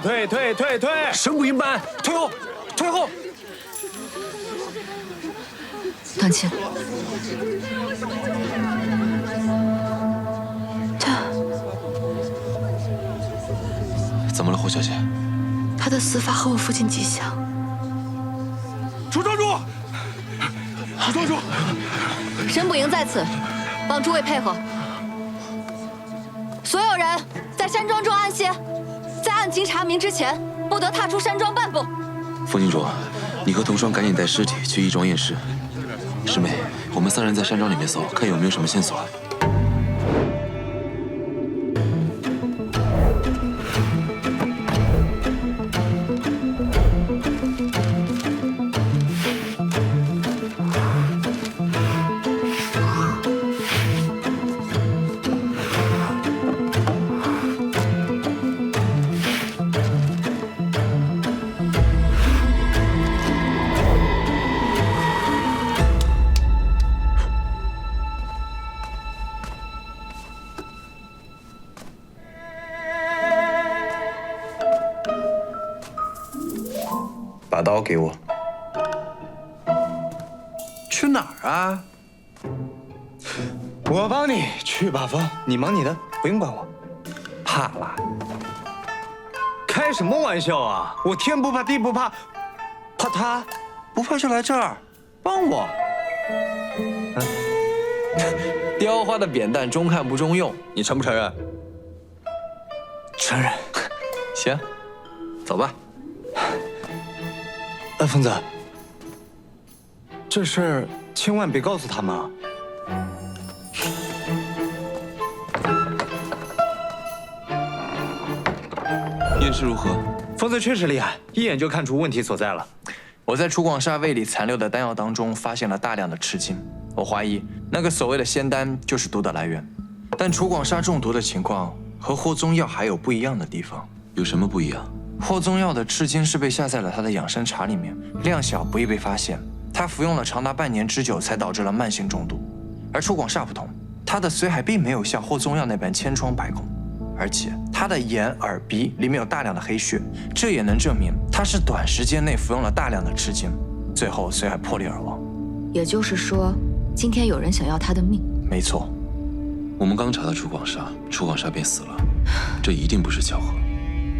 退！神不营班，退后，退后！段青，怎么了，霍小姐？他的死法和我父亲极像。楚庄主，楚庄主，神捕营在此，望诸位配合。所有人在山庄中安歇，在案情查明之前，不得踏出山庄半步。风清主，你和童双赶紧带尸体去义庄验尸。师妹，我们3人在山庄里面搜，看有没有什么线索。把刀给我。去哪儿啊？我帮你去把风，你忙你的，不用管我。怕了？开什么玩笑啊！我天不怕地不怕，怕他，不怕就来这儿帮我。雕花的扁担中看不中用，你承不承认？承认。行，走吧。疯子，这事儿千万别告诉他们啊！验尸如何？疯子确实厉害，一眼就看出问题所在了。我在楚广厦胃里残留的丹药当中发现了大量的赤金，我怀疑那个所谓的仙丹就是毒的来源。但楚广厦中毒的情况和霍宗耀还有不一样的地方。有什么不一样？霍宗耀的赤金是被下在了他的养生茶里面，量小不易被发现。他服用了长达半年之久，才导致了慢性中毒。而楚广厦不同，他的髓海并没有像霍宗耀那般千疮百孔，而且他的眼、耳、鼻里面有大量的黑血，这也能证明他是短时间内服用了大量的赤金，最后髓海破裂而亡。也就是说，今天有人想要他的命。没错，我们刚查到楚广厦，楚广厦便死了，这一定不是巧合。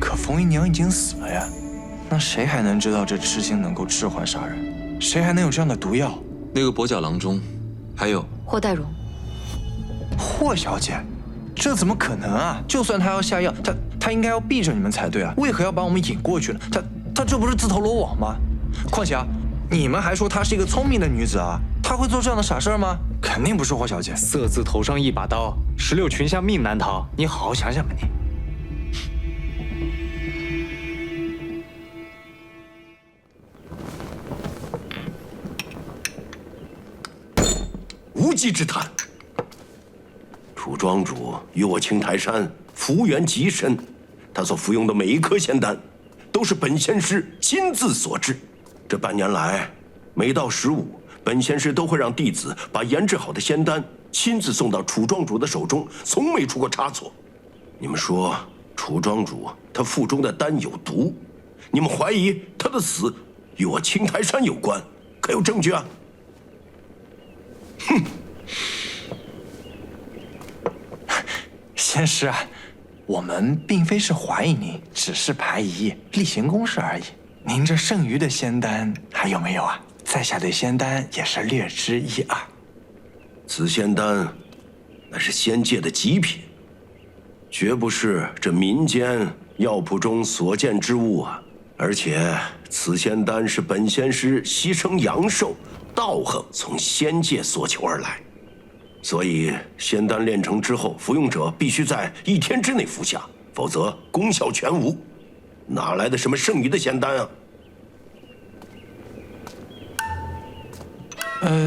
可冯姨娘已经死了呀，那谁还能知道这赤金能够致幻杀人？谁还能有这样的毒药？那个跛脚郎中，还有霍代荣，霍小姐，这怎么可能啊？就算他要下药，他应该要避着你们才对啊，为何要把我们引过去呢？他这不是自投罗网吗？况且啊，你们还说她是一个聪明的女子啊，她会做这样的傻事吗？肯定不是霍小姐。色字头上一把刀，16群侠命难逃。你好好想想吧你。无稽之谈。楚庄主与我青台山福缘极深，他所服用的每一颗仙丹，都是本仙师亲自所制。这半年来，每到15，本仙师都会让弟子把研制好的仙丹亲自送到楚庄主的手中，从没出过差错。你们说楚庄主他腹中的丹有毒，你们怀疑他的死与我青台山有关，可有证据啊？哼！仙师啊，我们并非是怀疑您，只是排疑，例行公事而已。您这剩余的仙丹还有没有啊？在下对仙丹也是略知一二。此仙丹，那是仙界的极品，绝不是这民间药铺中所见之物啊！而且此仙丹是本仙师牺牲阳寿，道行从仙界所求而来。所以，仙丹炼成之后，服用者必须在1天之内服下，否则功效全无。哪来的什么剩余的仙丹啊？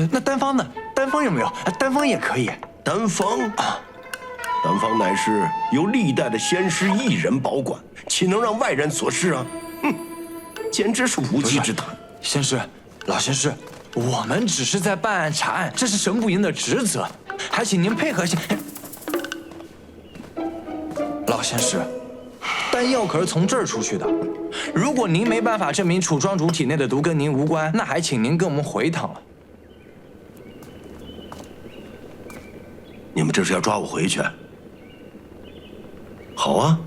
那丹方呢？丹方有没有？丹方也可以。丹方啊，丹方乃是由历代的仙师一人保管，岂能让外人所试啊？哼，简直是无稽之谈。仙师，老仙师，我们只是在办案查案，这是神捕营的职责，还请您配合些。老仙师，丹药可是从这儿出去的。如果您没办法证明楚庄主体内的毒跟您无关，那还请您跟我们回堂了。你们这是要抓我回去？好啊，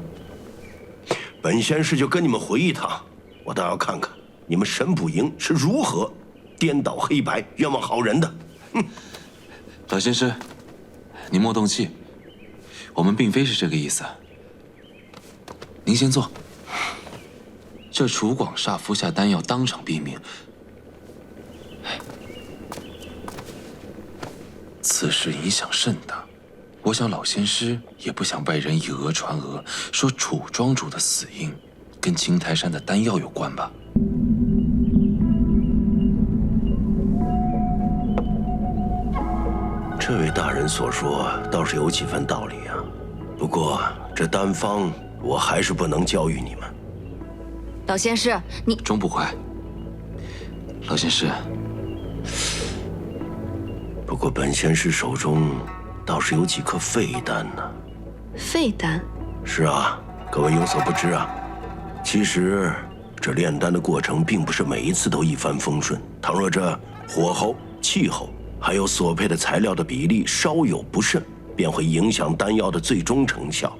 本仙师就跟你们回一趟，我倒要看看你们神捕营是如何颠倒黑白、冤枉好人的。老仙师，你莫动气，我们并非是这个意思。您先坐。这楚广煞服下丹药，当场毙命。此事影响甚大，我想老仙师也不想外人以讹传讹，说楚庄主的死因跟青苔山的丹药有关吧？这位大人所说倒是有几分道理啊。不过这丹方我还是不能教育你们。老仙师，你钟捕快，老仙师。不过本仙师手中倒是有几颗废丹呢。废丹？是啊，各位有所不知啊，其实这炼丹的过程并不是每一次都一帆风顺。倘若这火候、气候还有所配的材料的比例稍有不慎，便会影响丹药的最终成效。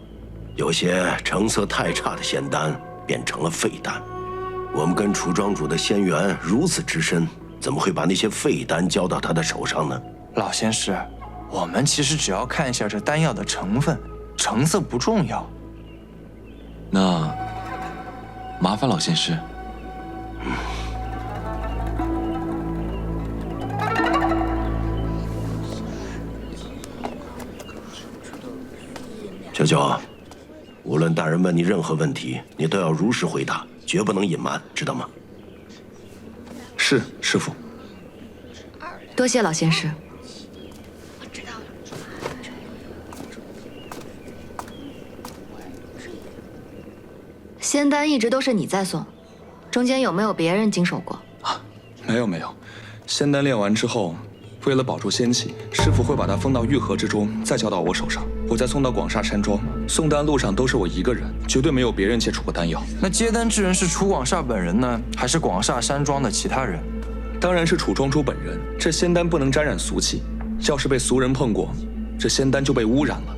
有些成色太差的仙丹变成了废丹。我们跟楚庄主的仙缘如此之深，怎么会把那些废丹交到他的手上呢？老仙师，我们其实只要看一下这丹药的成分，成色不重要。那麻烦老仙师。小九，无论大人问你任何问题，你都要如实回答，绝不能隐瞒，知道吗？是，师傅。多谢老仙师。仙丹一直都是你在送，中间有没有别人经手过？没有没有，仙丹炼完之后，为了保住仙气，师傅会把它封到玉盒之中，再交到我手上，我再送到广厦山庄。送丹路上都是我一个人，绝对没有别人接触过丹药。那接丹之人是楚广厦本人呢，还是广厦山庄的其他人？当然是楚庄主本人。这仙丹不能沾染俗气，要是被俗人碰过，这仙丹就被污染了。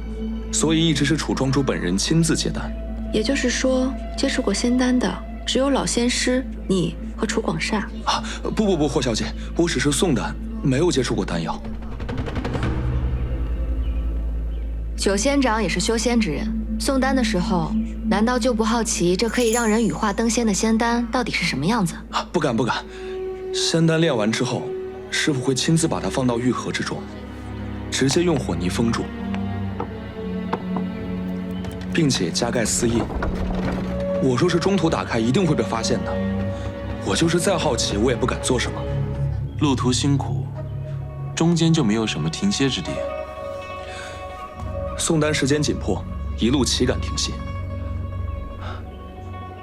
所以一直是楚庄主本人亲自接丹。也就是说，接触过仙丹的只有老仙师、你和楚广厦。啊，不，霍小姐，我只是送丹，没有接触过丹药。九仙长也是修仙之人，送丹的时候，难道就不好奇这可以让人羽化登仙的仙丹到底是什么样子？啊，不敢。仙丹炼完之后，师傅会亲自把它放到玉盒之中，直接用火泥封住，并且加盖私印。我若是中途打开，一定会被发现的。我就是再好奇，我也不敢做什么。路途辛苦，中间就没有什么停歇之地。送丹时间紧迫，一路岂敢停歇？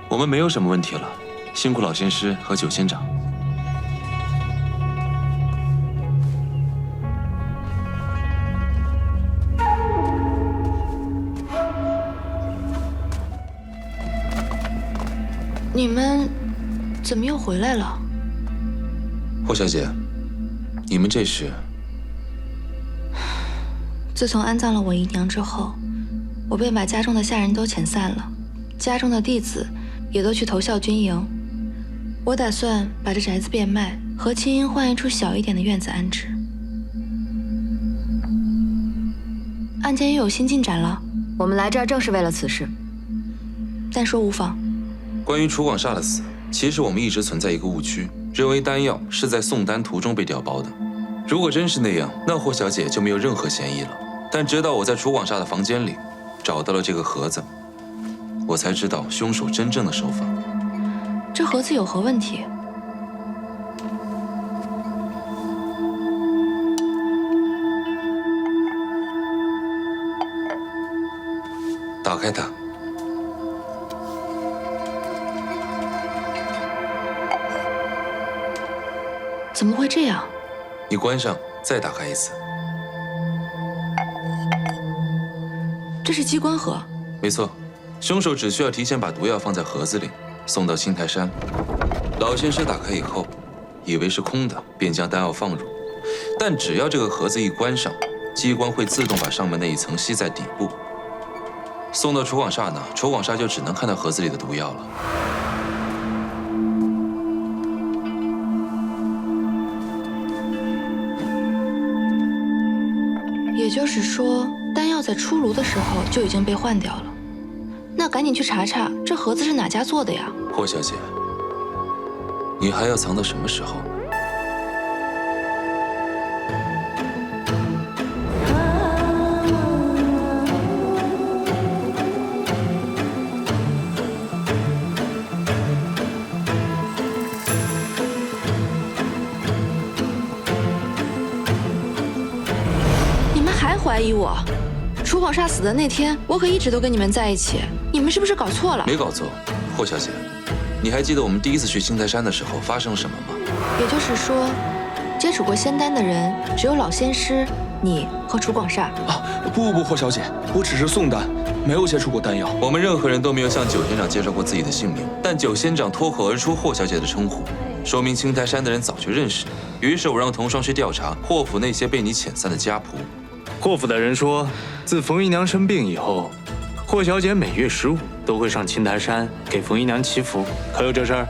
我们没有什么问题了，辛苦老仙师和九仙长。你们怎么又回来了？霍小姐，你们这是？自从安葬了我姨娘之后，我便把家中的下人都遣散了，家中的弟子也都去投效军营。我打算把这宅子变卖，和青音换一处小一点的院子安置。案件又有新进展了，我们来这儿正是为了此事。但说无妨。关于楚广厦的死，其实我们一直存在一个误区，认为丹药是在送丹途中被调包的。如果真是那样，那霍小姐就没有任何嫌疑了。但直到我在楚广厦的房间里找到了这个盒子，我才知道凶手真正的手法。这盒子有何问题？打开它。怎么会这样？你关上，再打开一次。这是机关盒。没错，凶手只需要提前把毒药放在盒子里，送到青苔山。老仙师打开以后，以为是空的，便将丹药放入。但只要这个盒子一关上，机关会自动把上面那一层吸在底部。送到楚广厦呢，楚广厦就只能看到盒子里的毒药了。也就是说，丹药在出炉的时候就已经被换掉了。那赶紧去查查，这盒子是哪家做的呀？霍小姐，你还要藏到什么时候？你们还怀疑我？楚广厦死的那天，我可一直都跟你们在一起，你们是不是搞错了？没搞错，霍小姐，你还记得我们第一次去青苔山的时候发生了什么吗？也就是说，接触过仙丹的人只有老仙师、你和楚广厦。啊，不，霍小姐，我只是宋丹，没有接触过丹药。我们任何人都没有向九仙长介绍过自己的姓名，但九仙长脱口而出霍小姐的称呼，说明青苔山的人早就认识你。于是我让童双去调查霍府那些被你遣散的家仆。霍府的人说，自冯姨娘生病以后，霍小姐每月15都会上青苔山给冯姨娘祈福，可有这事儿？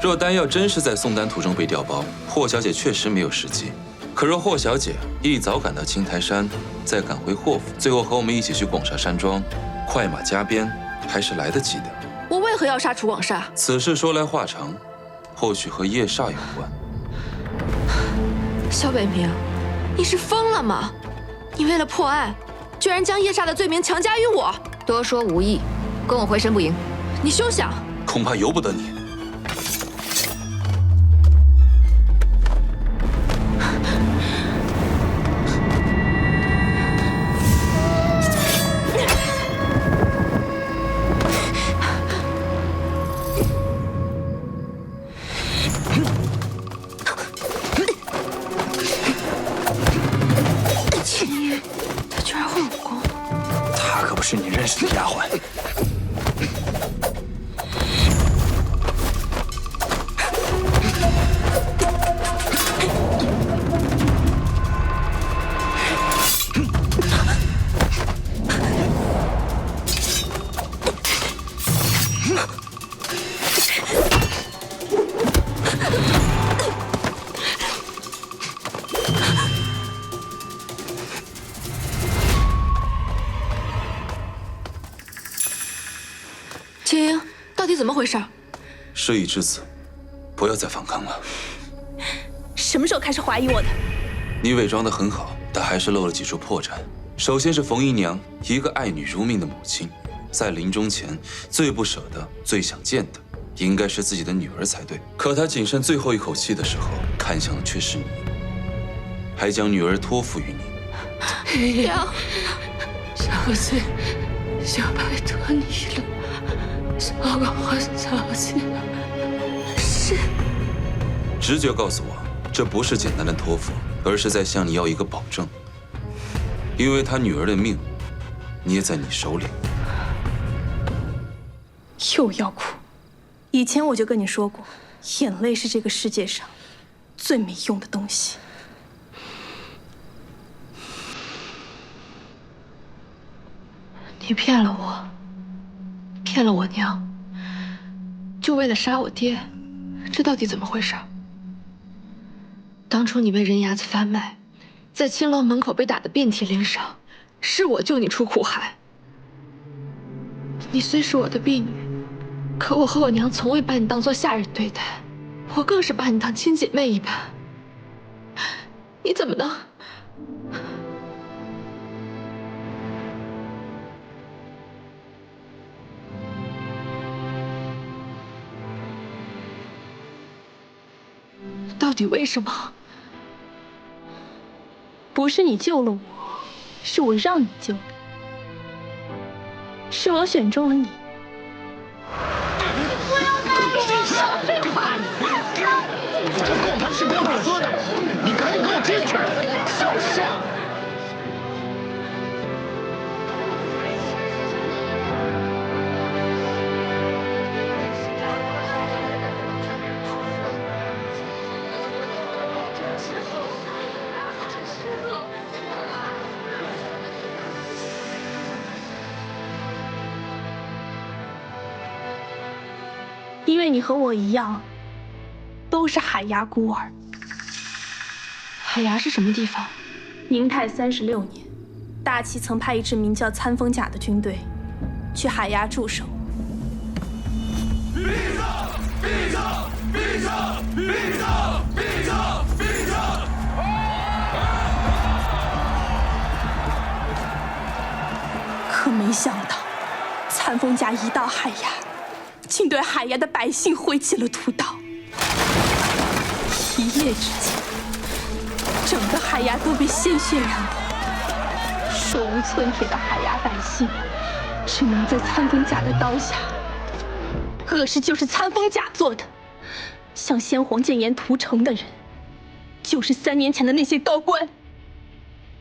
若丹药真是在送丹途中被调包，霍小姐确实没有时机。可若霍小姐一早赶到青苔山，再赶回霍府，最后和我们一起去广厦山庄，快马加鞭，还是来得及的。我为何要杀楚广厦？此事说来话长，或许和叶煞有关。萧北明，你是疯了吗？你为了破案，居然将叶煞的罪名强加于我！多说无益，跟我回神不赢。你休想！恐怕由不得你。他居然会武功！她可不是你认识的丫鬟。青樱，到底怎么回事？事已至此，不要再反抗了。什么时候开始怀疑我的？你伪装得很好，但还是露了几处破绽。首先是冯姨娘，一个爱女如命的母亲，在临终前最不舍得、最想见的，应该是自己的女儿才对。可她仅剩最后一口气的时候，看向的却是你，还将女儿托付于你。娘，小姐，就拜托你了，小广小姐。是。直觉告诉我，这不是简单的托付，而是在向你要一个保证。因为他女儿的命捏在你手里。又要哭？以前我就跟你说过，眼泪是这个世界上最没用的东西。你骗了我，骗了我娘，就为了杀我爹，这到底怎么回事？当初你被人牙子贩卖，在青楼门口被打得遍体鳞伤，是我救你出苦海。你虽是我的婢女，可我和我娘从未把你当作下人对待，我更是把你当亲姐妹一般。你怎么能？到底为什么？不是你救了我，是我让你救的，是我选中了你。不要再说废话！这狗他是跟我说的，你赶紧给我进去！就是。因为你和我一样，都是海牙孤儿。海牙是什么地方？明太36年，大齐曾派一支名叫参风甲的军队去海牙驻守。闭上！闭上！闭上！闭上！闭上！闭上！可没想到，参风甲一到海牙，竟对海牙的百姓挥起了屠刀。一夜之间，整个海牙都被鲜血染红。手无寸铁的海牙百姓，只能在参风甲的刀下。恶事就是参风甲做的，向先皇谏言屠城的人，就是3年前的那些高官。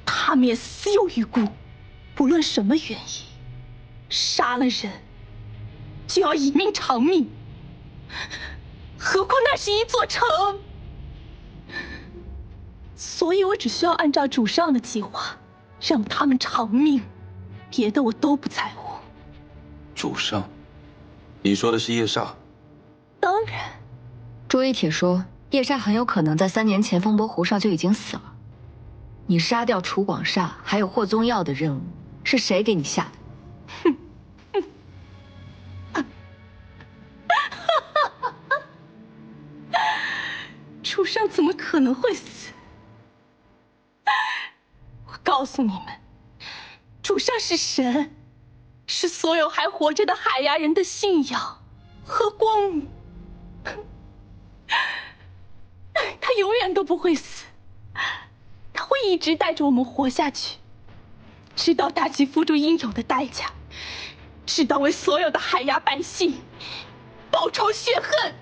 他们也死有余辜，不论什么原因，杀了人就要以命偿命，何况那是一座城。所以我只需要按照主上的计划，让他们偿命，别的我都不在乎。主上，你说的是叶煞？当然。朱一铁说，叶煞很有可能在3年前风伯湖上就已经死了。你杀掉楚广煞还有霍宗耀的任务，是谁给你下的？主上怎么可能会死？我告诉你们，主上是神，是所有还活着的海牙人的信仰和光明。他永远都不会死，他会一直带着我们活下去，直到大齐付出应有的代价，直到为所有的海牙百姓报仇雪恨。